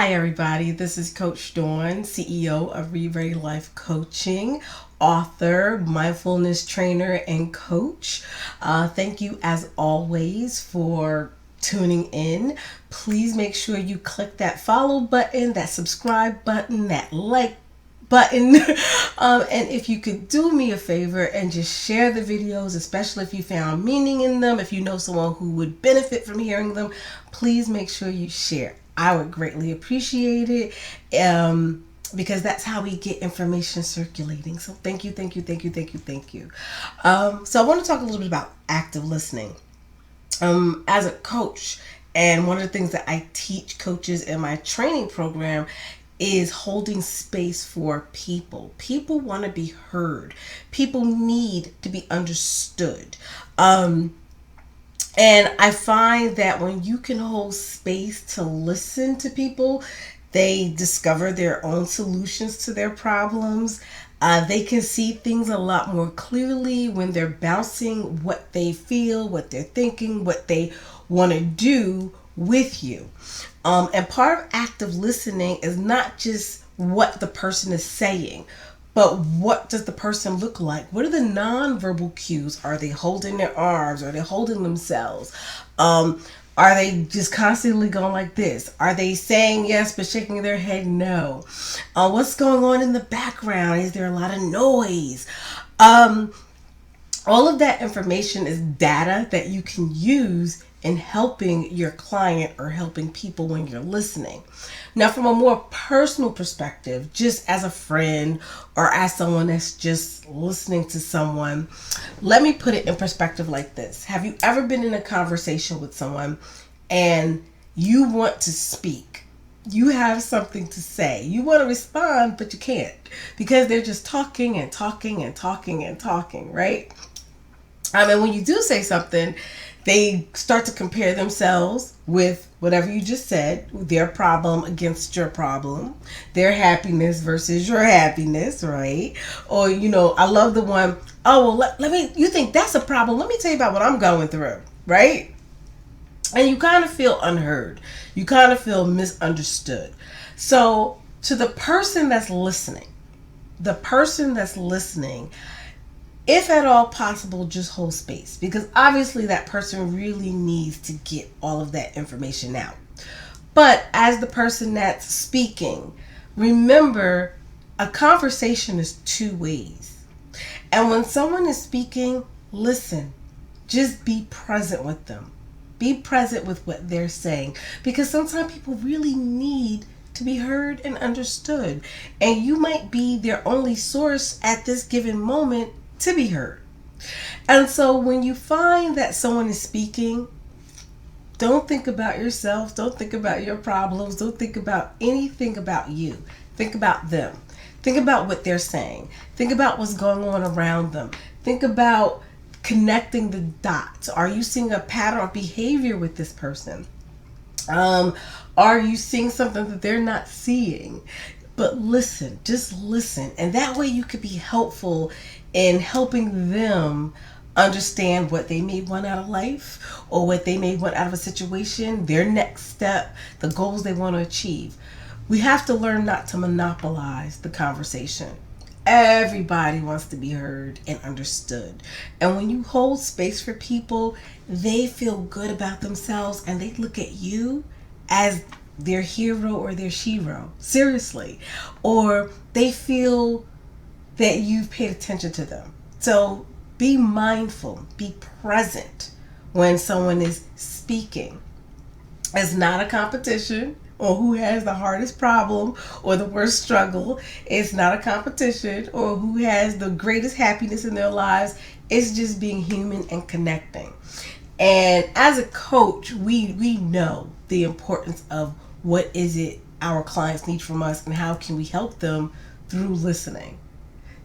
Hi, everybody. This is Coach Dawn, CEO of Reid Life Coaching, author, mindfulness trainer, and coach. Thank you, as always, for tuning in. Please make sure you click that follow button, that subscribe button, that like button. And if you could do me a favor and just share the videos, especially if you found meaning in them, if you know someone who would benefit from hearing them, please make sure you share. I would greatly appreciate it, because that's how we get information circulating. So thank you, thank you, thank you, thank you, thank you. So I want to talk a little bit about active listening. As a coach, and one of the things that I teach coaches in my training program is holding space for people. People want to be heard. People need to be understood. And I find that when you can hold space to listen to people, they discover their own solutions to their problems. They can see things a lot more clearly when they're bouncing what they feel, what they're thinking, what they want to do with you. And part of active listening is not just what the person is saying, but what does the person look like? What are the nonverbal cues? Are they holding their arms? Are they holding themselves? Are they just constantly going like this? Are they saying yes but shaking their head no? What's going on in the background? Is there a lot of noise? All of that information is data that you can use in helping your client or helping people when you're listening. Now, from a more personal perspective, just as a friend or as someone that's just listening to someone, let me put it in perspective like this. Have you ever been in a conversation with someone and you want to speak? You have something to say. You want to respond, but you can't because they're just talking and talking and talking and talking, right? And when you do say something, they start to compare themselves with whatever you just said, their problem against your problem, their happiness versus your happiness, right? Or, I love the one, oh, well, let me, you think that's a problem. Let me tell you about what I'm going through, right? And you kind of feel unheard. You kind of feel misunderstood. So to the person that's listening, if at all possible, just hold space, because obviously that person really needs to get all of that information out. But as the person that's speaking, remember, a conversation is two ways. And when someone is speaking, listen. Just be present with them. Be present with what they're saying, because sometimes people really need to be heard and understood. And you might be their only source at this given moment to be heard. And so when you find that someone is speaking, don't think about yourself, don't think about your problems, don't think about anything about you. Think about them. Think about what they're saying. Think about what's going on around them. Think about connecting the dots. Are you seeing a pattern of behavior with this person? Are you seeing something that they're not seeing? But listen, just listen. And that way you could be helpful in helping them understand what they may want out of life or what they may want out of a situation, their next step, the goals they want to achieve. We have to learn not to monopolize the conversation. Everybody wants to be heard and understood. And when you hold space for people, they feel good about themselves and they look at you as their hero or their shero. Seriously. Or they feel that you've paid attention to them. So be mindful, be present when someone is speaking. It's not a competition or who has the hardest problem or the worst struggle. It's not a competition or who has the greatest happiness in their lives. It's just being human and connecting. And as a coach, we know the importance of what is it our clients need from us and how can we help them through listening.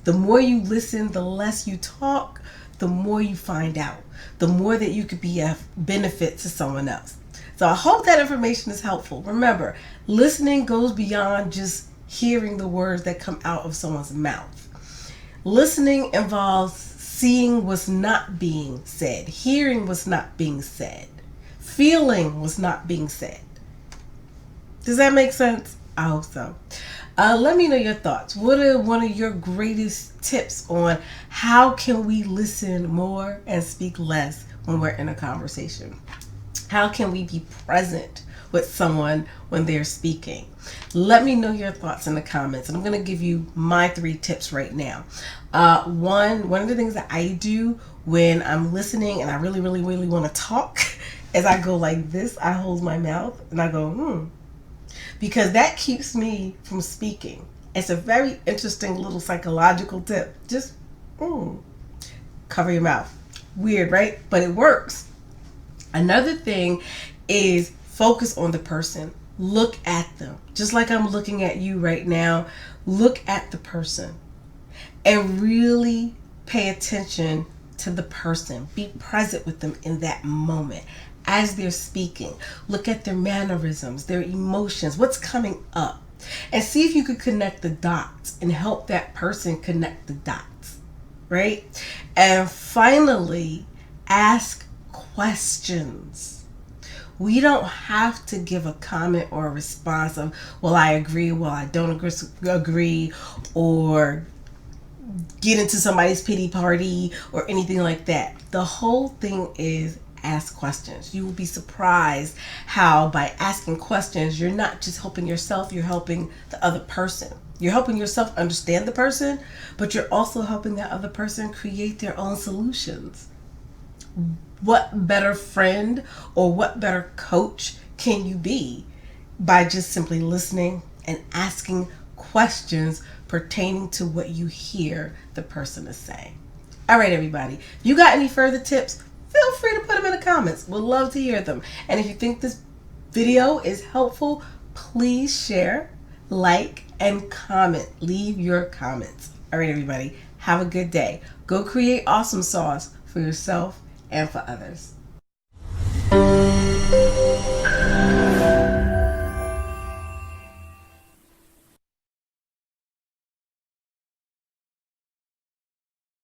The more you listen, the less you talk, the more you find out, the more that you could be a benefit to someone else. So I hope that information is helpful. Remember, listening goes beyond just hearing the words that come out of someone's mouth. Listening involves seeing what's not being said, hearing what's not being said, feeling what's not being said. Does that make sense? I hope so. Let me know your thoughts. What are one of your greatest tips on how can we listen more and speak less when we're in a conversation? How can we be present with someone when they're speaking? Let me know your thoughts in the comments. And I'm going to give you my 3 tips right now. One of the things that I do when I'm listening and I really, really, really want to talk is I go like this. I hold my mouth and I go, because that keeps me from speaking. It's a very interesting little psychological tip. Just cover your mouth. Weird, right? But it works. Another thing is focus on the person. Look at them. Just like I'm looking at you right now, look at the person and really pay attention to the person. Be present with them in that moment as they're speaking. Look at their mannerisms, their emotions, what's coming up, and see if you could connect the dots and help that person connect the dots, right? And finally, ask questions. We don't have to give a comment or a response of, well, I agree, well, I don't agree, or get into somebody's pity party or anything like that. The whole thing is ask questions. You will be surprised how by asking questions, you're not just helping yourself, you're helping the other person. You're helping yourself understand the person, but you're also helping that other person create their own solutions. What better friend or what better coach can you be by just simply listening and asking questions pertaining to what you hear the person is saying? All right, everybody. If you got any further tips, feel free to put them in the comments. We'd love to hear them. And if you think this video is helpful, please share, like, and comment. Leave your comments. All right, everybody. Have a good day. Go create awesome sauce for yourself and for others.